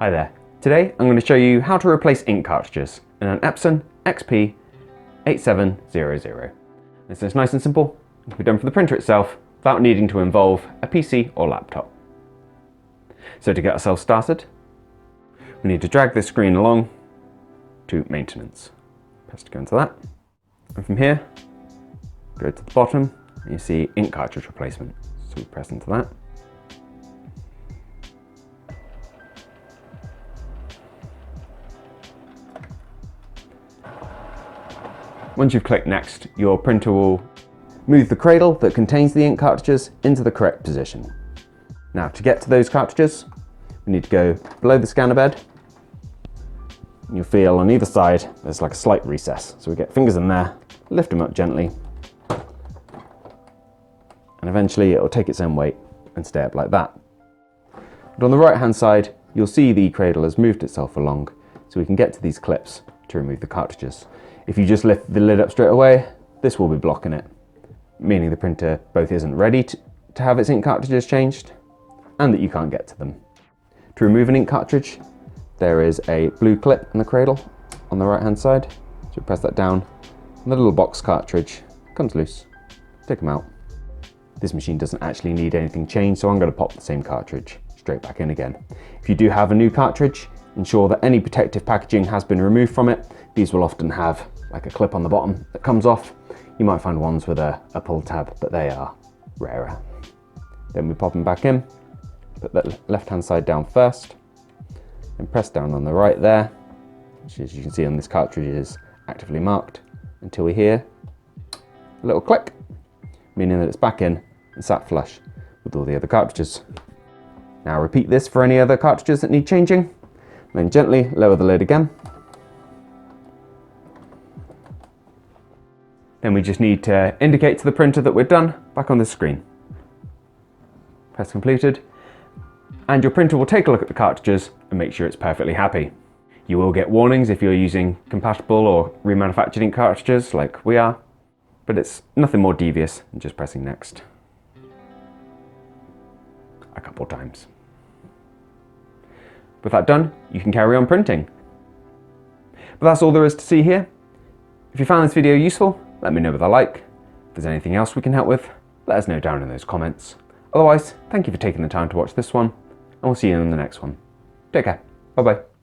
Hi there. Today I'm going to show you how to replace ink cartridges in an Epson XP-8700. This is nice and simple. It can be done for the printer itself without needing to involve a PC or laptop. So to get ourselves started, we need to drag this screen along to maintenance. Press to go into that. And from here, go to the bottom and you see ink cartridge replacement. So we press into that. Once you've clicked next, your printer will move the cradle that contains the ink cartridges into the correct position. Now to get to those cartridges, we need to go below the scanner bed. You'll feel on either side there's like a slight recess. So we get fingers in there, lift them up gently, and eventually it will take its own weight and stay up like that. But on the right hand side, you'll see the cradle has moved itself along, so we can get to these clips to remove the cartridges. If you just lift the lid up straight away, this will be blocking it, meaning the printer both isn't ready to have its ink cartridges changed and that you can't get to them. To remove an ink cartridge, there is a blue clip in the cradle on the right hand side. So press that down and the little box cartridge comes loose. Take them out. This machine doesn't actually need anything changed, so I'm going to pop the same cartridge straight back in again. If you do have a new cartridge, ensure that any protective packaging has been removed from it. These will often have like a clip on the bottom that comes off. You might find ones with a pull tab, but they are rarer. Then we pop them back in, put the left hand side down first, and press down on the right there, which as you can see on this cartridge is actively marked, until we hear a little click, meaning that it's back in and sat flush with all the other cartridges. Now repeat this for any other cartridges that need changing, then gently lower the lid again. Then we just need to indicate to the printer that we're done back on the screen. Press completed, and your printer will take a look at the cartridges and make sure it's perfectly happy. You will get warnings if you're using compatible or remanufactured ink cartridges like we are, but it's nothing more devious than just pressing next a couple times. With that done, you can carry on printing. But that's all there is to see here. If you found this video useful, let me know with a like. If there's anything else we can help with, let us know down in those comments. Otherwise, thank you for taking the time to watch this one, and we'll see you in the next one. Take care. Bye bye.